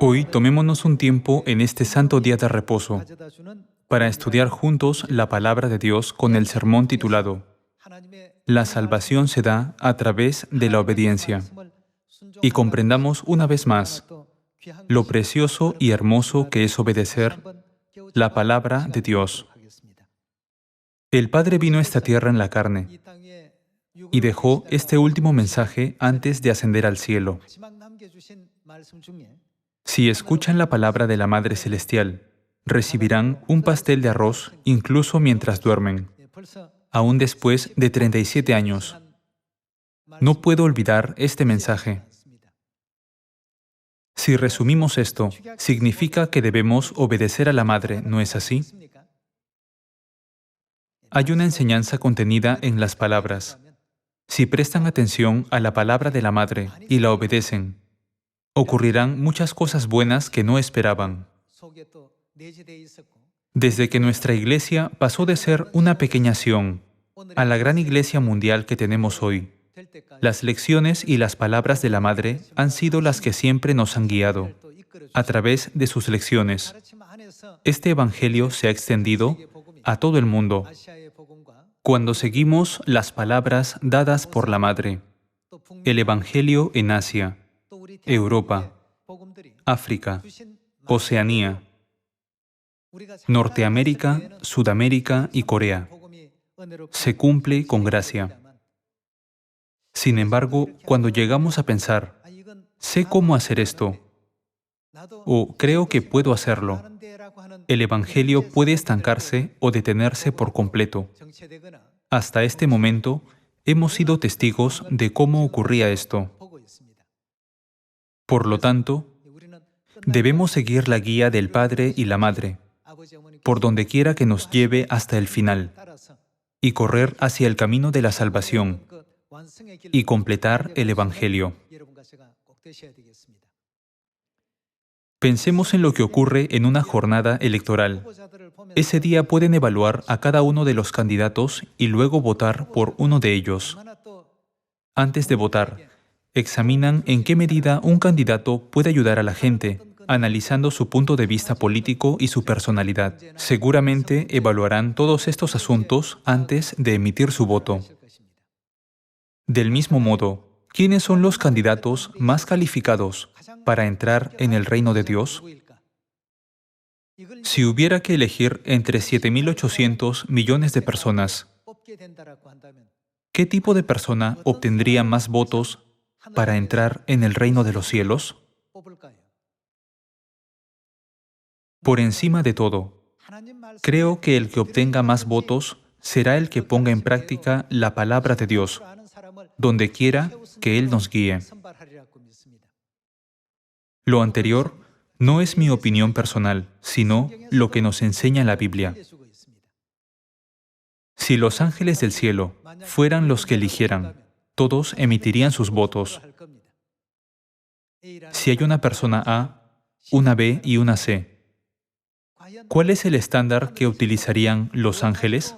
Hoy tomémonos un tiempo en este santo día de reposo para estudiar juntos la palabra de Dios con el sermón titulado La salvación se da a través de la obediencia, y comprendamos una vez más lo precioso y hermoso que es obedecer la palabra de Dios. El Padre vino a esta tierra en la carne y dejó este último mensaje antes de ascender al cielo. Si escuchan la palabra de la Madre Celestial, recibirán un pastel de arroz incluso mientras duermen, aún después de 37 años. No puedo olvidar este mensaje. Si resumimos esto, significa que debemos obedecer a la Madre, ¿no es así? Hay una enseñanza contenida en las palabras. Si prestan atención a la palabra de la Madre y la obedecen, ocurrirán muchas cosas buenas que no esperaban. Desde que nuestra iglesia pasó de ser una pequeña Sión a la gran iglesia mundial que tenemos hoy, las lecciones y las palabras de la Madre han sido las que siempre nos han guiado. A través de sus lecciones, este Evangelio se ha extendido a todo el mundo. Cuando seguimos las palabras dadas por la Madre, el Evangelio en Asia, Europa, África, Oceanía, Norteamérica, Sudamérica y Corea, se cumple con gracia. Sin embargo, cuando llegamos a pensar, sé cómo hacer esto, o creo que puedo hacerlo, el Evangelio puede estancarse o detenerse por completo. Hasta este momento, hemos sido testigos de cómo ocurría esto. Por lo tanto, debemos seguir la guía del Padre y la Madre, por donde quiera que nos lleve hasta el final, y correr hacia el camino de la salvación, y completar el Evangelio. Pensemos en lo que ocurre en una jornada electoral. Ese día pueden evaluar a cada uno de los candidatos y luego votar por uno de ellos. Antes de votar, examinan en qué medida un candidato puede ayudar a la gente, analizando su punto de vista político y su personalidad. Seguramente evaluarán todos estos asuntos antes de emitir su voto. Del mismo modo, ¿quiénes son los candidatos más calificados para entrar en el reino de Dios? Si hubiera que elegir entre 7.800 millones de personas, ¿qué tipo de persona obtendría más votos para entrar en el reino de los cielos? Por encima de todo, creo que el que obtenga más votos será el que ponga en práctica la palabra de Dios, donde quiera que Él nos guíe. Lo anterior no es mi opinión personal, sino lo que nos enseña la Biblia. Si los ángeles del cielo fueran los que eligieran, todos emitirían sus votos. Si hay una persona A, una B y una C, ¿cuál es el estándar que utilizarían los ángeles?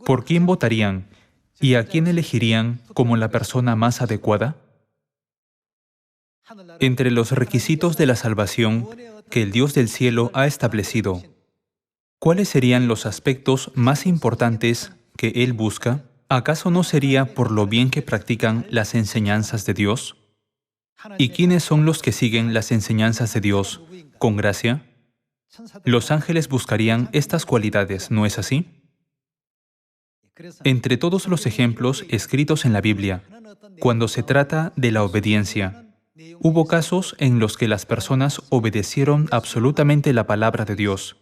¿Por quién votarían y a quién elegirían como la persona más adecuada? Entre los requisitos de la salvación que el Dios del cielo ha establecido, ¿cuáles serían los aspectos más importantes que Él busca? ¿Acaso no sería por lo bien que practican las enseñanzas de Dios? ¿Y quiénes son los que siguen las enseñanzas de Dios con gracia? Los ángeles buscarían estas cualidades, ¿no es así? Entre todos los ejemplos escritos en la Biblia, cuando se trata de la obediencia, hubo casos en los que las personas obedecieron absolutamente la palabra de Dios,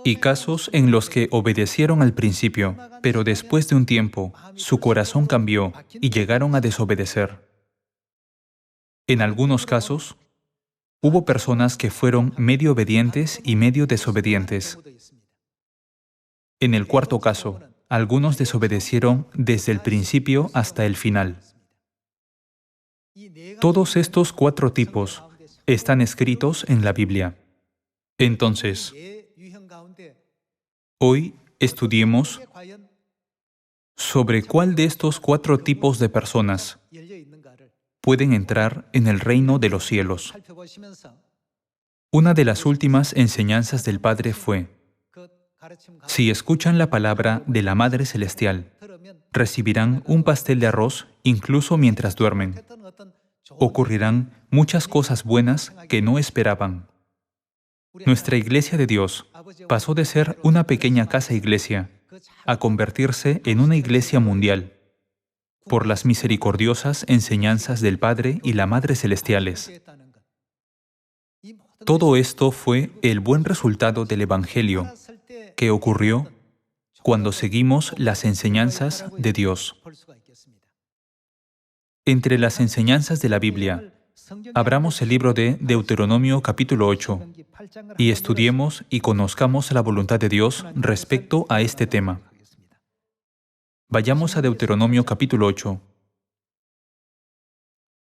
y casos en los que obedecieron al principio, pero después de un tiempo, su corazón cambió y llegaron a desobedecer. En algunos casos, hubo personas que fueron medio obedientes y medio desobedientes. En el cuarto caso, algunos desobedecieron desde el principio hasta el final. Todos estos 4 tipos están escritos en la Biblia. Entonces, hoy estudiemos sobre cuál de estos 4 tipos de personas pueden entrar en el reino de los cielos. Una de las últimas enseñanzas del Padre fue: si escuchan la palabra de la Madre Celestial, recibirán un pastel de arroz incluso mientras duermen. Ocurrirán muchas cosas buenas que no esperaban. Nuestra Iglesia de Dios pasó de ser una pequeña casa iglesia a convertirse en una iglesia mundial por las misericordiosas enseñanzas del Padre y la Madre Celestiales. Todo esto fue el buen resultado del Evangelio que ocurrió cuando seguimos las enseñanzas de Dios. Entre las enseñanzas de la Biblia, abramos el libro de Deuteronomio capítulo 8 y estudiemos y conozcamos la voluntad de Dios respecto a este tema. Vayamos a Deuteronomio capítulo 8.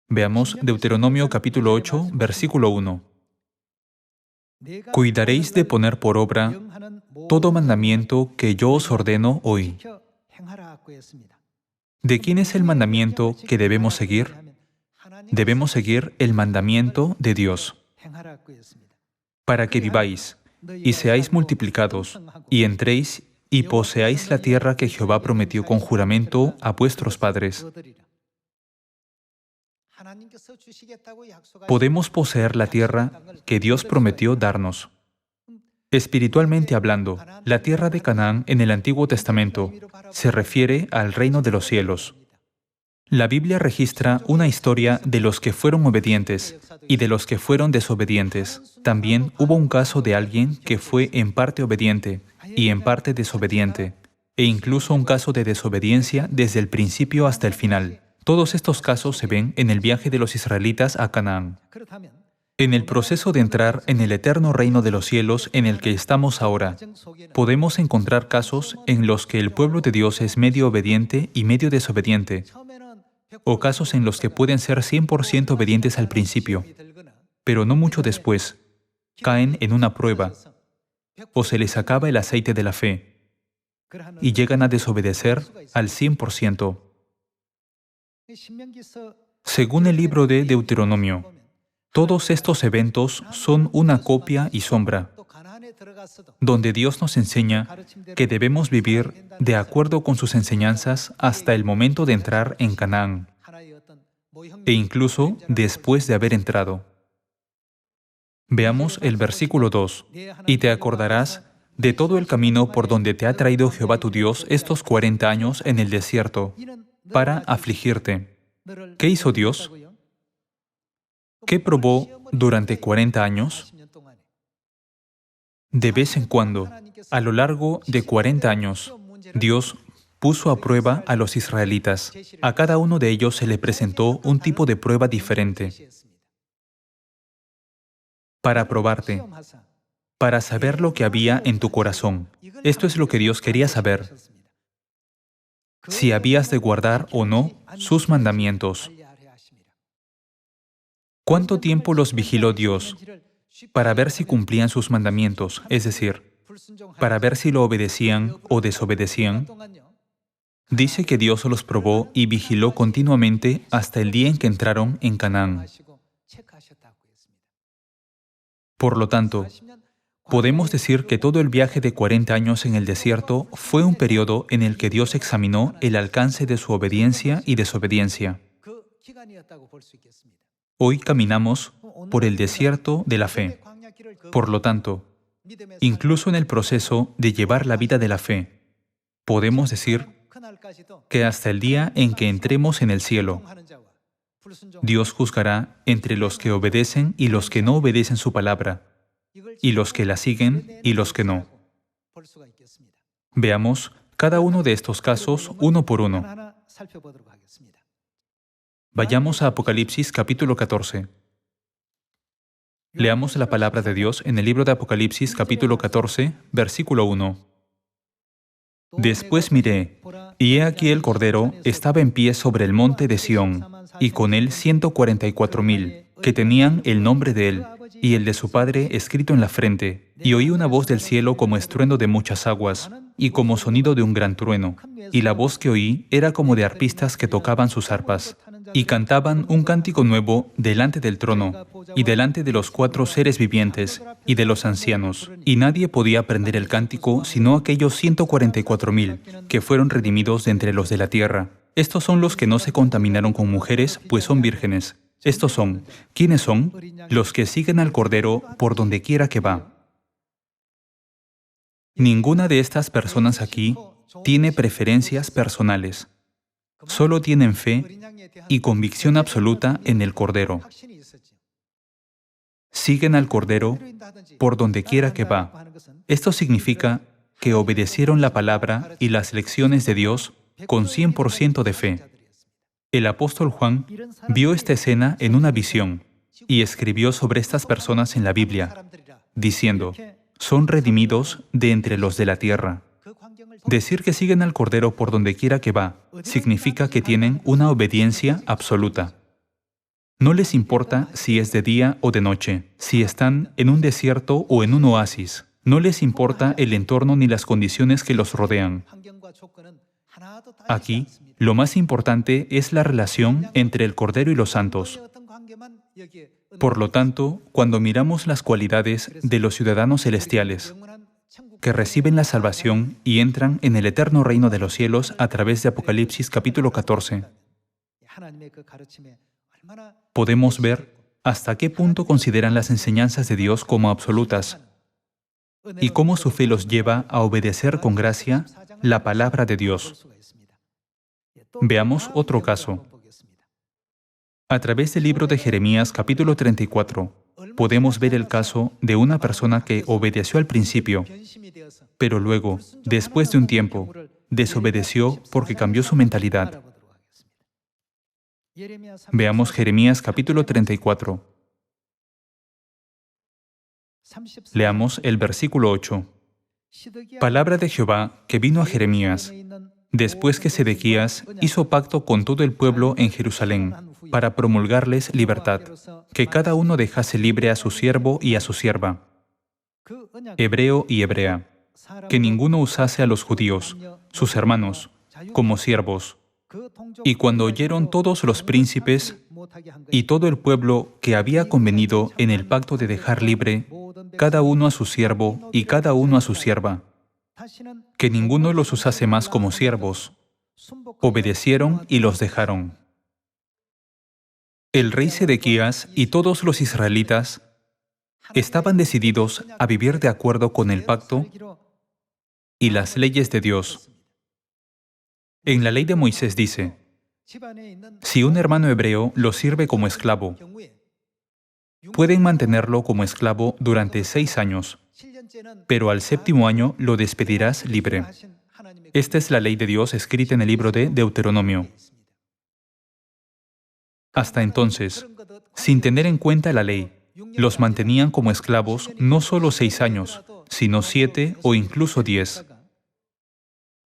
Veamos Deuteronomio capítulo 8, versículo 1. Cuidaréis de poner por obra todo mandamiento que yo os ordeno hoy. ¿De quién es el mandamiento que debemos seguir? Debemos seguir el mandamiento de Dios, para que viváis y seáis multiplicados, y entréis y poseáis la tierra que Jehová prometió con juramento a vuestros padres. Podemos poseer la tierra que Dios prometió darnos. Espiritualmente hablando, la tierra de Canaán en el Antiguo Testamento se refiere al reino de los cielos. La Biblia registra una historia de los que fueron obedientes y de los que fueron desobedientes. También hubo un caso de alguien que fue en parte obediente y en parte desobediente, e incluso un caso de desobediencia desde el principio hasta el final. Todos estos casos se ven en el viaje de los israelitas a Canaán. En el proceso de entrar en el eterno reino de los cielos en el que estamos ahora, podemos encontrar casos en los que el pueblo de Dios es medio obediente y medio desobediente, o casos en los que pueden ser 100% obedientes al principio, pero no mucho después, caen en una prueba, o se les acaba el aceite de la fe, y llegan a desobedecer al 100%. Según el libro de Deuteronomio, todos estos eventos son una copia y sombra, donde Dios nos enseña que debemos vivir de acuerdo con sus enseñanzas hasta el momento de entrar en Canaán, e incluso después de haber entrado. Veamos el versículo 2. Y te acordarás de todo el camino por donde te ha traído Jehová tu Dios estos 40 años en el desierto, para afligirte. ¿Qué hizo Dios? ¿Qué probó durante 40 años? De vez en cuando, a lo largo de 40 años, Dios puso a prueba a los israelitas. A cada uno de ellos se le presentó un tipo de prueba diferente para probarte, para saber lo que había en tu corazón. Esto es lo que Dios quería saber: si habías de guardar o no sus mandamientos. ¿Cuánto tiempo los vigiló Dios para ver si cumplían sus mandamientos, es decir, para ver si lo obedecían o desobedecían? Dice que Dios los probó y vigiló continuamente hasta el día en que entraron en Canaán. Por lo tanto, podemos decir que todo el viaje de 40 años en el desierto fue un periodo en el que Dios examinó el alcance de su obediencia y desobediencia. Hoy caminamos por el desierto de la fe. Por lo tanto, incluso en el proceso de llevar la vida de la fe, podemos decir que hasta el día en que entremos en el cielo, Dios juzgará entre los que obedecen y los que no obedecen su palabra, y los que la siguen y los que no. Veamos cada uno de estos casos uno por uno. Vayamos a Apocalipsis capítulo 14. Leamos la palabra de Dios en el libro de Apocalipsis capítulo 14, versículo 1. Después miré, y he aquí el Cordero estaba en pie sobre el monte de Sión, y con él 144,000, que tenían el nombre de él y el de su Padre escrito en la frente. Y oí una voz del cielo como estruendo de muchas aguas, y como sonido de un gran trueno. Y la voz que oí era como de arpistas que tocaban sus arpas. y cantaban un cántico nuevo delante del trono, y delante de los 4 seres vivientes, y de los ancianos. Y nadie podía aprender el cántico sino aquellos 144,000, que fueron redimidos de entre los de la tierra. Estos son los que no se contaminaron con mujeres, pues son vírgenes. Estos son, ¿quiénes son? Los que siguen al Cordero por donde quiera que va. Ninguna de estas personas aquí tiene preferencias personales. Solo tienen fe y convicción absoluta en el Cordero. Siguen al Cordero por donde quiera que va. Esto significa que obedecieron la palabra y las lecciones de Dios con 100% de fe. El apóstol Juan vio esta escena en una visión y escribió sobre estas personas en la Biblia, diciendo, son redimidos de entre los de la tierra. Decir que siguen al Cordero por donde quiera que va significa que tienen una obediencia absoluta. No les importa si es de día o de noche, si están en un desierto o en un oasis. No les importa el entorno ni las condiciones que los rodean. Aquí, lo más importante es la relación entre el Cordero y los santos. Por lo tanto, cuando miramos las cualidades de los ciudadanos celestiales, que reciben la salvación y entran en el eterno reino de los cielos a través de Apocalipsis capítulo 14, podemos ver hasta qué punto consideran las enseñanzas de Dios como absolutas y cómo su fe los lleva a obedecer con gracia la palabra de Dios. Veamos otro caso. A través del libro de Jeremías capítulo 34, podemos ver el caso de una persona que obedeció al principio, pero luego, después de un tiempo, desobedeció porque cambió su mentalidad. Veamos Jeremías capítulo 34. Leamos el versículo 8. Palabra de Jehová que vino a Jeremías, después que Sedequías hizo pacto con todo el pueblo en Jerusalén, para promulgarles libertad, que cada uno dejase libre a su siervo y a su sierva, hebreo y hebrea, que ninguno usase a los judíos, sus hermanos, como siervos. Y cuando oyeron todos los príncipes y todo el pueblo que había convenido en el pacto de dejar libre, cada uno a su siervo y cada uno a su sierva, que ninguno los usase más como siervos, obedecieron y los dejaron. El rey Sedequías y todos los israelitas estaban decididos a vivir de acuerdo con el pacto y las leyes de Dios. En la ley de Moisés dice, si un hermano hebreo lo sirve como esclavo, pueden mantenerlo como esclavo durante 6 años, pero al 7º año lo despedirás libre. Esta es la ley de Dios escrita en el libro de Deuteronomio. Hasta entonces, sin tener en cuenta la ley, los mantenían como esclavos no solo 6 años, sino 7 o incluso 10.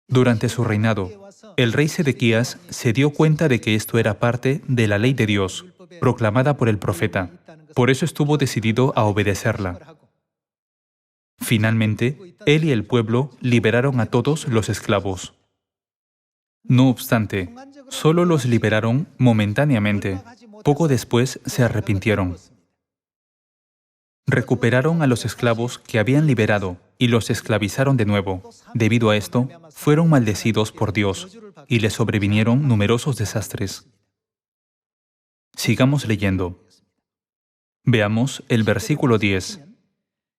Durante su reinado, el rey Sedequías se dio cuenta de que esto era parte de la ley de Dios, proclamada por el profeta. Por eso estuvo decidido a obedecerla. Finalmente, él y el pueblo liberaron a todos los esclavos. No obstante, solo los liberaron momentáneamente. Poco después se arrepintieron. Recuperaron a los esclavos que habían liberado y los esclavizaron de nuevo. Debido a esto, fueron maldecidos por Dios y les sobrevinieron numerosos desastres. Sigamos leyendo. Veamos el versículo 10.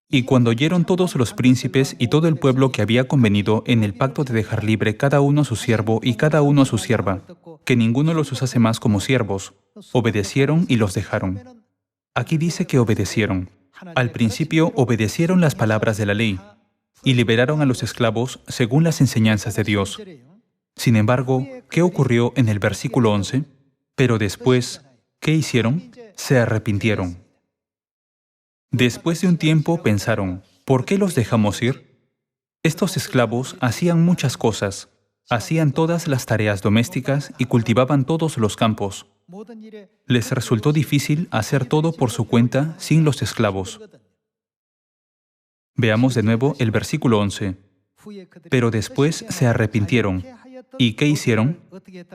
Y cuando oyeron todos los príncipes y todo el pueblo que había convenido en el pacto de dejar libre cada uno a su siervo y cada uno a su sierva, que ninguno los usase más como siervos, obedecieron y los dejaron. Aquí dice que obedecieron. Al principio obedecieron las palabras de la ley y liberaron a los esclavos según las enseñanzas de Dios. Sin embargo, ¿qué ocurrió en el versículo 11? Pero después, ¿qué hicieron? Se arrepintieron. Después de un tiempo pensaron, ¿por qué los dejamos ir? Estos esclavos hacían muchas cosas, hacían todas las tareas domésticas y cultivaban todos los campos. Les resultó difícil hacer todo por su cuenta sin los esclavos. Veamos de nuevo el versículo 11. Pero después se arrepintieron. ¿Y qué hicieron?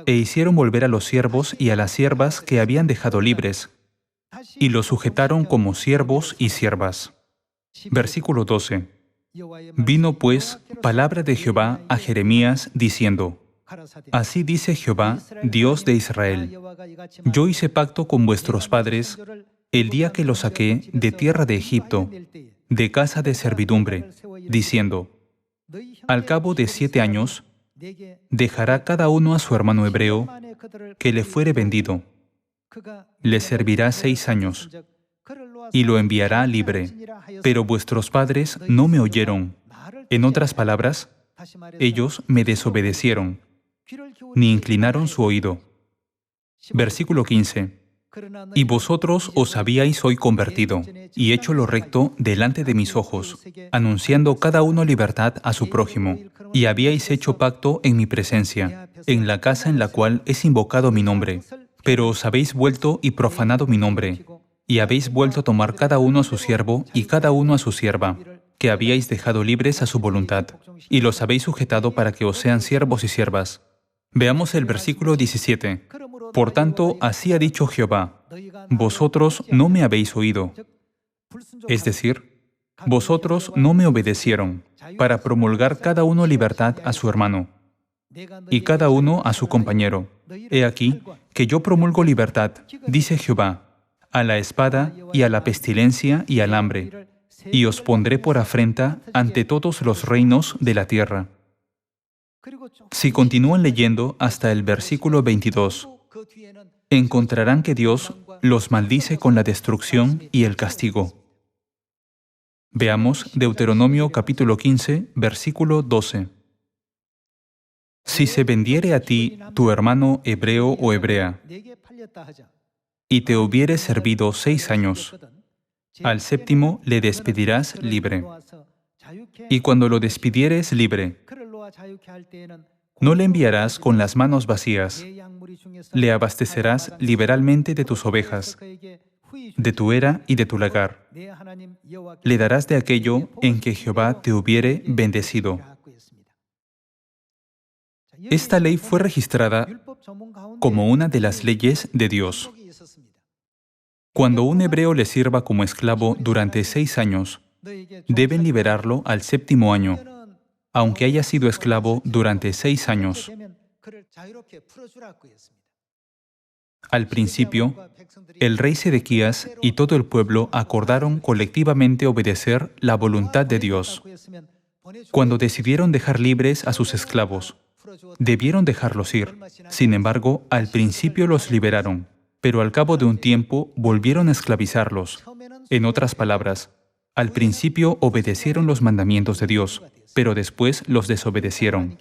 E hicieron volver a los siervos y a las siervas que habían dejado libres, y los sujetaron como siervos y siervas. Versículo 12. Vino pues palabra de Jehová a Jeremías diciendo: Así dice Jehová, Dios de Israel: Yo hice pacto con vuestros padres el día que los saqué de tierra de Egipto, de casa de servidumbre, diciendo: Al cabo de 7 años, dejará cada uno a su hermano hebreo que le fuere vendido. Le servirá 6 años, y lo enviará libre. Pero vuestros padres no me oyeron. En otras palabras, ellos me desobedecieron, ni inclinaron su oído. Versículo 15. Y vosotros os habíais hoy convertido, y hecho lo recto delante de mis ojos, anunciando cada uno libertad a su prójimo, y habíais hecho pacto en mi presencia, en la casa en la cual es invocado mi nombre. Pero os habéis vuelto y profanado mi nombre, y habéis vuelto a tomar cada uno a su siervo y cada uno a su sierva, que habíais dejado libres a su voluntad, y los habéis sujetado para que os sean siervos y siervas. Veamos el versículo 17. Por tanto, así ha dicho Jehová: Vosotros no me habéis oído. Es decir, vosotros no me obedecieron, para promulgar cada uno libertad a su hermano, y cada uno a su compañero. He aquí que yo promulgo libertad, dice Jehová, a la espada y a la pestilencia y al hambre, y os pondré por afrenta ante todos los reinos de la tierra. Si continúan leyendo hasta el versículo 22, encontrarán que Dios los maldice con la destrucción y el castigo. Veamos Deuteronomio capítulo 15, versículo 12. Si se vendiere a ti tu hermano hebreo o hebrea, y te hubiere servido 6 años, al séptimo le despedirás libre. Y cuando lo despidieres libre, no le enviarás con las manos vacías, le abastecerás liberalmente de tus ovejas, de tu era y de tu lagar. Le darás de aquello en que Jehová te hubiere bendecido. Esta ley fue registrada como una de las leyes de Dios. Cuando un hebreo le sirva como esclavo durante 6 años, deben liberarlo al séptimo año, aunque haya sido esclavo durante 6 años. Al principio, el rey Sedequías y todo el pueblo acordaron colectivamente obedecer la voluntad de Dios. Cuando decidieron dejar libres a sus esclavos, debieron dejarlos ir. Sin embargo, al principio los liberaron, pero al cabo de un tiempo volvieron a esclavizarlos. En otras palabras, al principio obedecieron los mandamientos de Dios, pero después los desobedecieron.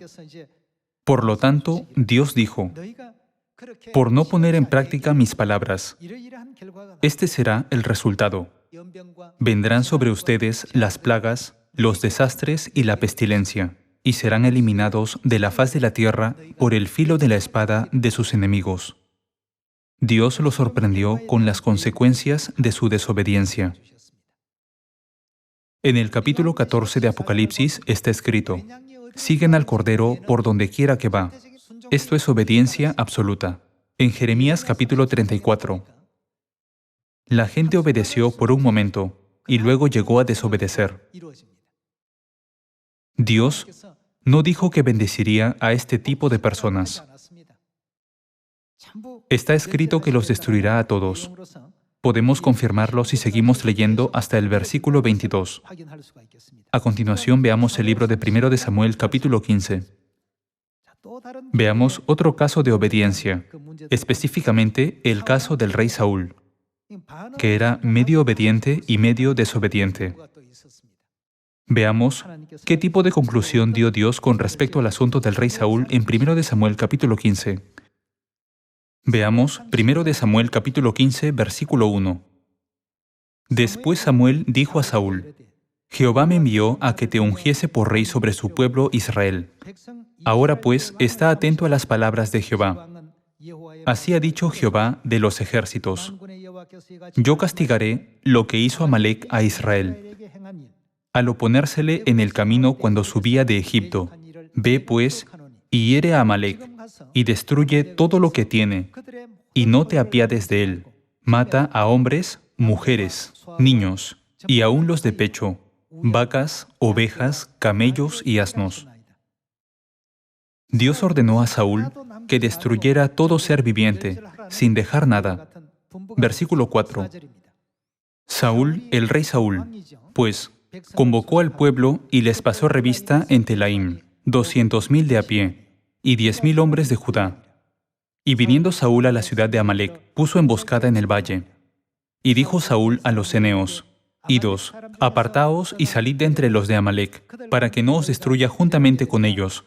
Por lo tanto, Dios dijo: por no poner en práctica mis palabras, este será el resultado. Vendrán sobre ustedes las plagas, los desastres y la pestilencia, y serán eliminados de la faz de la tierra por el filo de la espada de sus enemigos. Dios los sorprendió con las consecuencias de su desobediencia. En el capítulo 14 de Apocalipsis está escrito: siguen al Cordero por donde quiera que va. Esto es obediencia absoluta. En Jeremías capítulo 34, la gente obedeció por un momento y luego llegó a desobedecer. Dios no dijo que bendeciría a este tipo de personas. Está escrito que los destruirá a todos. Podemos confirmarlo si seguimos leyendo hasta el versículo 22. A continuación veamos el libro de 1 de Samuel capítulo 15. Veamos otro caso de obediencia, específicamente el caso del rey Saúl, que era medio obediente y medio desobediente. Veamos qué tipo de conclusión dio Dios con respecto al asunto del rey Saúl en 1 de Samuel capítulo 15. Veamos 1 de Samuel capítulo 15, versículo 1. Después Samuel dijo a Saúl: Jehová me envió a que te ungiese por rey sobre su pueblo Israel. Ahora pues, está atento a las palabras de Jehová. Así ha dicho Jehová de los ejércitos: yo castigaré lo que hizo Amalec a Israel, al oponérsele en el camino cuando subía de Egipto. Ve, pues, y hiere a Amalec, y destruye todo lo que tiene, y no te apiades de él. Mata a hombres, mujeres, niños, y aun los de pecho, vacas, ovejas, camellos y asnos. Dios ordenó a Saúl que destruyera todo ser viviente, sin dejar nada. Versículo 4. Saúl, el rey Saúl, pues, convocó al pueblo y les pasó revista en Telaim, 200,000 de a pie, y 10,000 hombres de Judá. Y viniendo Saúl a la ciudad de Amalec, puso emboscada en el valle. Y dijo Saúl a los ceneos: Idos, apartaos y salid de entre los de Amalec, para que no os destruya juntamente con ellos.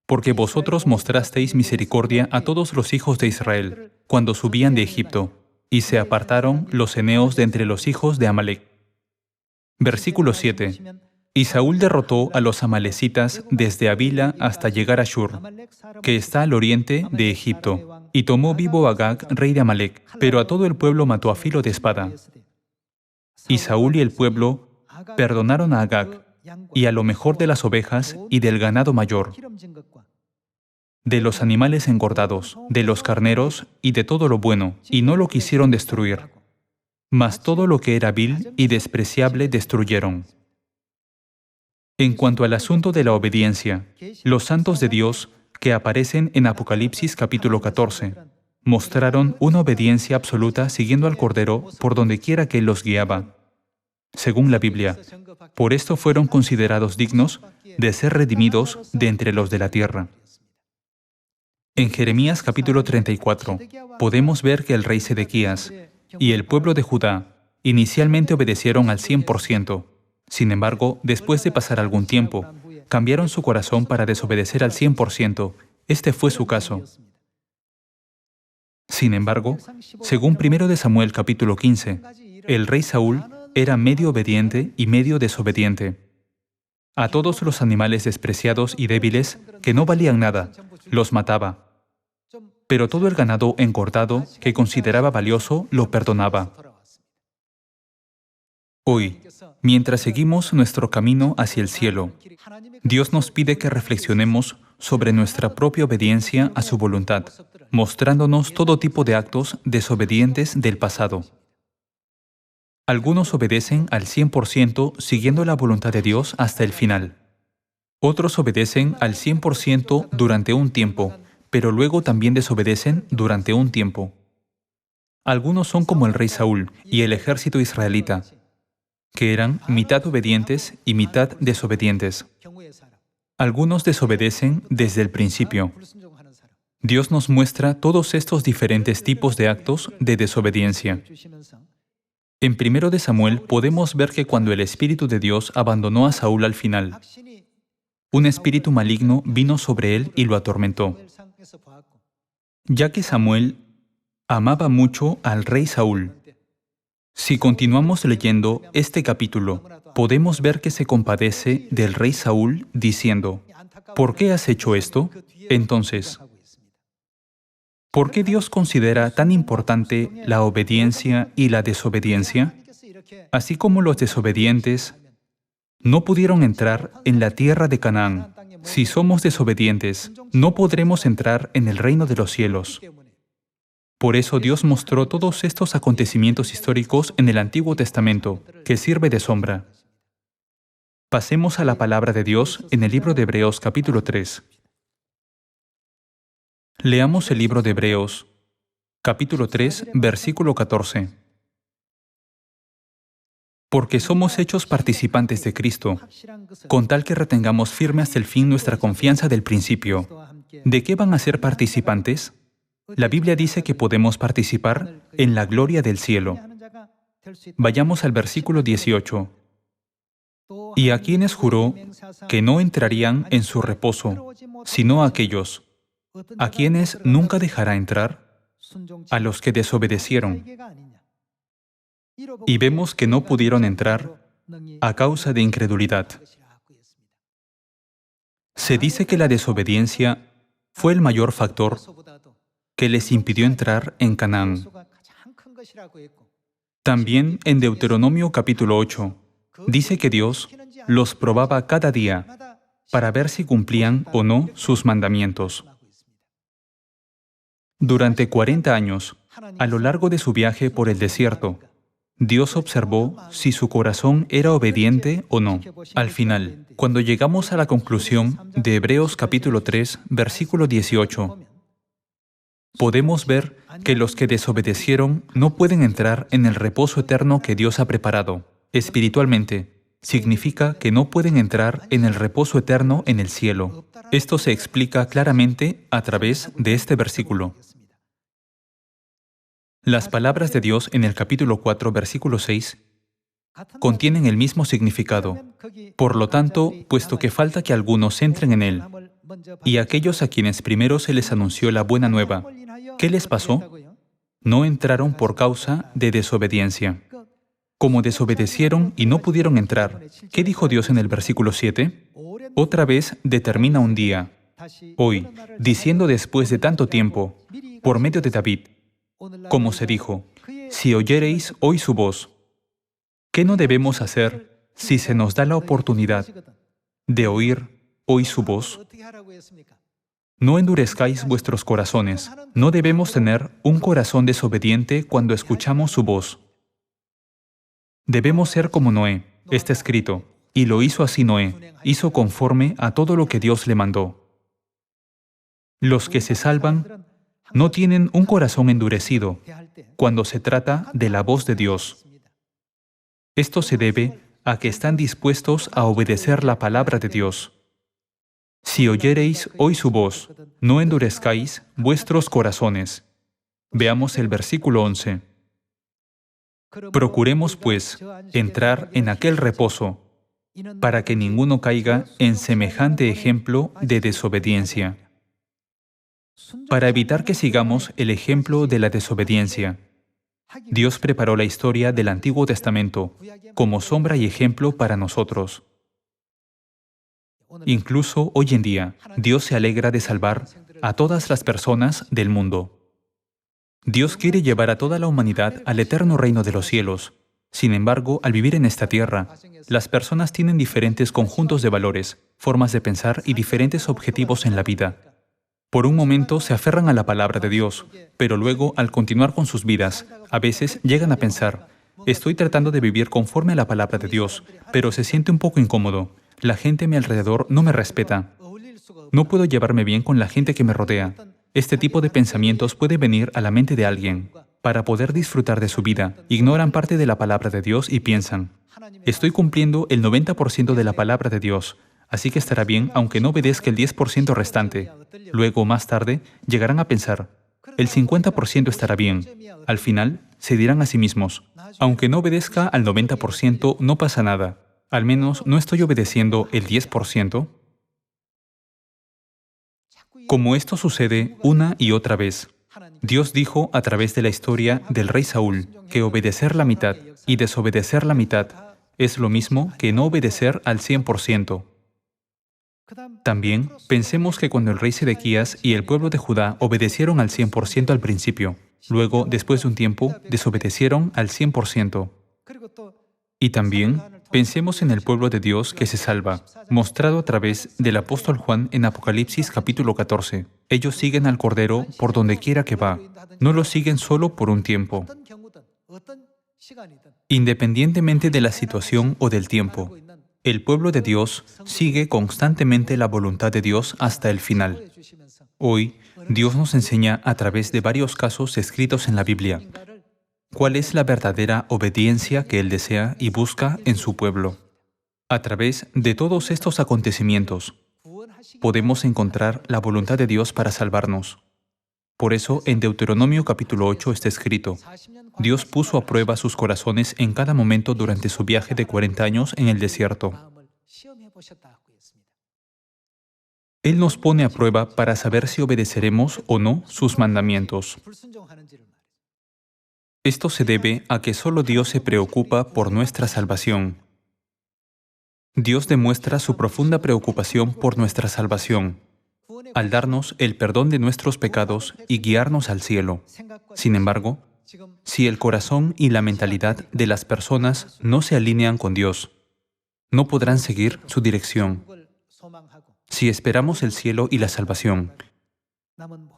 Porque vosotros mostrasteis misericordia a todos los hijos de Israel, cuando subían de Egipto, y se apartaron los ceneos de entre los hijos de Amalec. Versículo 7. Y Saúl derrotó a los amalecitas desde Havila hasta llegar a Shur, que está al oriente de Egipto, y tomó vivo a Agag, rey de Amalec, pero a todo el pueblo mató a filo de espada. Y Saúl y el pueblo perdonaron a Agag, y a lo mejor de las ovejas y del ganado mayor, de los animales engordados, de los carneros y de todo lo bueno, y no lo quisieron destruir. Mas todo lo que era vil y despreciable destruyeron. En cuanto al asunto de la obediencia, los santos de Dios, que aparecen en Apocalipsis capítulo 14, mostraron una obediencia absoluta siguiendo al Cordero por donde quiera que Él los guiaba. Según la Biblia, por esto fueron considerados dignos de ser redimidos de entre los de la tierra. En Jeremías capítulo 34, podemos ver que el rey Sedequías y el pueblo de Judá inicialmente obedecieron al 100%. Sin embargo, después de pasar algún tiempo, cambiaron su corazón para desobedecer al 100%. Este fue su caso. Sin embargo, según 1 de Samuel capítulo 15, el rey Saúl era medio obediente y medio desobediente. A todos los animales despreciados y débiles, que no valían nada, los mataba. Pero todo el ganado engordado, que consideraba valioso, lo perdonaba. Hoy, mientras seguimos nuestro camino hacia el cielo, Dios nos pide que reflexionemos sobre nuestra propia obediencia a su voluntad, mostrándonos todo tipo de actos desobedientes del pasado. Algunos obedecen al 100% siguiendo la voluntad de Dios hasta el final. Otros obedecen al 100% durante un tiempo, pero luego también desobedecen durante un tiempo. Algunos son como el rey Saúl y el ejército israelita, que eran mitad obedientes y mitad desobedientes. Algunos desobedecen desde el principio. Dios nos muestra todos estos diferentes tipos de actos de desobediencia. En 1 de Samuel podemos ver que cuando el Espíritu de Dios abandonó a Saúl al final, un espíritu maligno vino sobre él y lo atormentó. Ya que Samuel amaba mucho al rey Saúl, si continuamos leyendo este capítulo, podemos ver que se compadece del rey Saúl diciendo: ¿Por qué has hecho esto? Entonces, ¿por qué Dios considera tan importante la obediencia y la desobediencia? Así como los desobedientes no pudieron entrar en la tierra de Canaán, si somos desobedientes, no podremos entrar en el reino de los cielos. Por eso Dios mostró todos estos acontecimientos históricos en el Antiguo Testamento, que sirve de sombra. Pasemos a la palabra de Dios en el libro de Hebreos capítulo 3. Leamos el libro de Hebreos, capítulo 3, versículo 14. Porque somos hechos participantes de Cristo, con tal que retengamos firme hasta el fin nuestra confianza del principio. ¿De qué van a ser participantes? La Biblia dice que podemos participar en la gloria del cielo. Vayamos al versículo 18. Y a quienes juró que no entrarían en su reposo, sino a aquellos a quienes nunca dejará entrar, a los que desobedecieron. Y vemos que no pudieron entrar a causa de incredulidad. Se dice que la desobediencia fue el mayor factor que les impidió entrar en Canaán. También en Deuteronomio capítulo 8, dice que Dios los probaba cada día para ver si cumplían o no sus mandamientos. Durante 40 años, a lo largo de su viaje por el desierto, Dios observó si su corazón era obediente o no. Al final, cuando llegamos a la conclusión de Hebreos capítulo 3, versículo 18, podemos ver que los que desobedecieron no pueden entrar en el reposo eterno que Dios ha preparado. Espiritualmente, significa que no pueden entrar en el reposo eterno en el cielo. Esto se explica claramente a través de este versículo. Las palabras de Dios en el capítulo 4, versículo 6, contienen el mismo significado. Por lo tanto, puesto que falta que algunos entren en él, y aquellos a quienes primero se les anunció la buena nueva, ¿qué les pasó? No entraron por causa de desobediencia. Como desobedecieron y no pudieron entrar, ¿qué dijo Dios en el versículo 7? Otra vez determina un día, hoy, diciendo después de tanto tiempo, por medio de David, como se dijo, si oyereis hoy su voz, ¿qué no debemos hacer si se nos da la oportunidad de oír hoy su voz? No endurezcáis vuestros corazones. No debemos tener un corazón desobediente cuando escuchamos su voz. Debemos ser como Noé. Está escrito, y lo hizo así Noé, hizo conforme a todo lo que Dios le mandó. Los que se salvan no tienen un corazón endurecido cuando se trata de la voz de Dios. Esto se debe a que están dispuestos a obedecer la palabra de Dios. Si oyereis hoy su voz, no endurezcáis vuestros corazones. Veamos el versículo 11. Procuremos, pues, entrar en aquel reposo, para que ninguno caiga en semejante ejemplo de desobediencia. Para evitar que sigamos el ejemplo de la desobediencia, Dios preparó la historia del Antiguo Testamento como sombra y ejemplo para nosotros. Incluso hoy en día, Dios se alegra de salvar a todas las personas del mundo. Dios quiere llevar a toda la humanidad al eterno reino de los cielos. Sin embargo, al vivir en esta tierra, las personas tienen diferentes conjuntos de valores, formas de pensar y diferentes objetivos en la vida. Por un momento se aferran a la palabra de Dios, pero luego, al continuar con sus vidas, a veces llegan a pensar, estoy tratando de vivir conforme a la palabra de Dios, pero se siente un poco incómodo. La gente a mi alrededor no me respeta. No puedo llevarme bien con la gente que me rodea. Este tipo de pensamientos puede venir a la mente de alguien. Para poder disfrutar de su vida, ignoran parte de la palabra de Dios y piensan, estoy cumpliendo el 90% de la palabra de Dios, así que estará bien aunque no obedezca el 10% restante. Luego, más tarde, llegarán a pensar, el 50% estará bien. Al final, se dirán a sí mismos, aunque no obedezca al 90%, no pasa nada. Al menos no estoy obedeciendo el 10%. Como esto sucede una y otra vez, Dios dijo a través de la historia del rey Saúl que obedecer la mitad y desobedecer la mitad es lo mismo que no obedecer al 100%. También pensemos que cuando el rey Sedequías y el pueblo de Judá obedecieron al 100% al principio, luego, después de un tiempo, desobedecieron al 100%. Y también pensemos en el pueblo de Dios que se salva, mostrado a través del apóstol Juan en Apocalipsis capítulo 14. Ellos siguen al Cordero por donde quiera que va. No lo siguen solo por un tiempo. Independientemente de la situación o del tiempo, el pueblo de Dios sigue constantemente la voluntad de Dios hasta el final. Hoy, Dios nos enseña a través de varios casos escritos en la Biblia cuál es la verdadera obediencia que Él desea y busca en su pueblo. A través de todos estos acontecimientos, podemos encontrar la voluntad de Dios para salvarnos. Por eso, en Deuteronomio capítulo 8 está escrito, Dios puso a prueba sus corazones en cada momento durante su viaje de 40 años en el desierto. Él nos pone a prueba para saber si obedeceremos o no sus mandamientos. Esto se debe a que solo Dios se preocupa por nuestra salvación. Dios demuestra su profunda preocupación por nuestra salvación, al darnos el perdón de nuestros pecados y guiarnos al cielo. Sin embargo, si el corazón y la mentalidad de las personas no se alinean con Dios, no podrán seguir su dirección. Si esperamos el cielo y la salvación,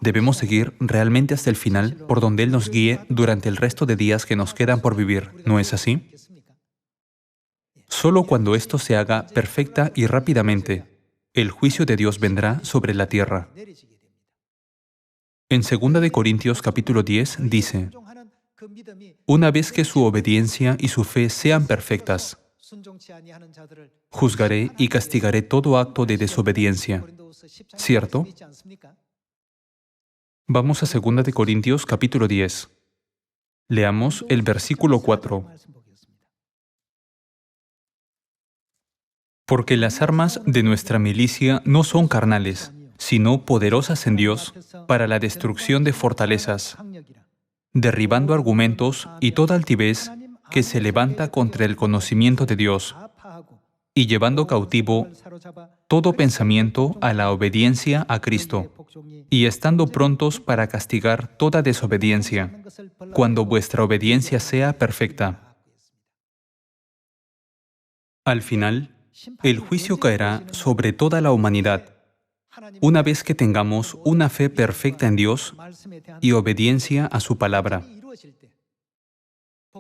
debemos seguir realmente hasta el final por donde Él nos guíe durante el resto de días que nos quedan por vivir, ¿no es así? Solo cuando esto se haga perfecta y rápidamente, el juicio de Dios vendrá sobre la tierra. En 2 de Corintios capítulo 10 dice: una vez que su obediencia y su fe sean perfectas, juzgaré y castigaré todo acto de desobediencia. ¿Cierto? Vamos a 2 de Corintios capítulo 10. Leamos el versículo 4. Porque las armas de nuestra milicia no son carnales, sino poderosas en Dios para la destrucción de fortalezas, derribando argumentos y toda altivez que se levanta contra el conocimiento de Dios, y llevando cautivo todo pensamiento a la obediencia a Cristo, y estando prontos para castigar toda desobediencia, cuando vuestra obediencia sea perfecta. Al final, el juicio caerá sobre toda la humanidad, una vez que tengamos una fe perfecta en Dios y obediencia a su palabra.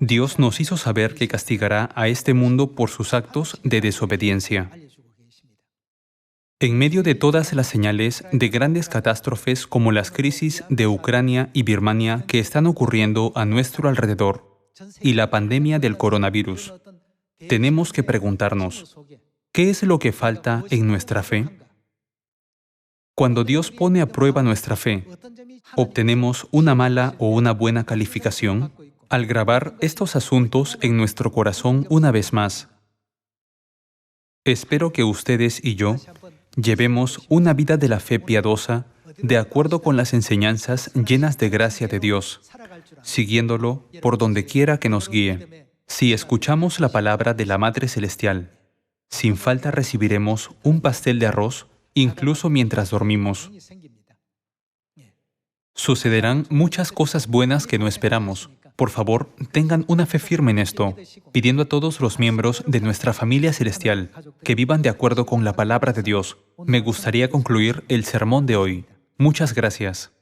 Dios nos hizo saber que castigará a este mundo por sus actos de desobediencia. En medio de todas las señales de grandes catástrofes como las crisis de Ucrania y Birmania que están ocurriendo a nuestro alrededor y la pandemia del coronavirus, tenemos que preguntarnos, ¿qué es lo que falta en nuestra fe? Cuando Dios pone a prueba nuestra fe, ¿obtenemos una mala o una buena calificación? Al grabar estos asuntos en nuestro corazón una vez más, espero que ustedes y yo llevemos una vida de la fe piadosa de acuerdo con las enseñanzas llenas de gracia de Dios, siguiéndolo por donde quiera que nos guíe. Si escuchamos la palabra de la Madre Celestial, sin falta recibiremos un pastel de arroz incluso mientras dormimos. Sucederán muchas cosas buenas que no esperamos. Por favor, tengan una fe firme en esto, pidiendo a todos los miembros de nuestra familia celestial que vivan de acuerdo con la palabra de Dios. Me gustaría concluir el sermón de hoy. Muchas gracias.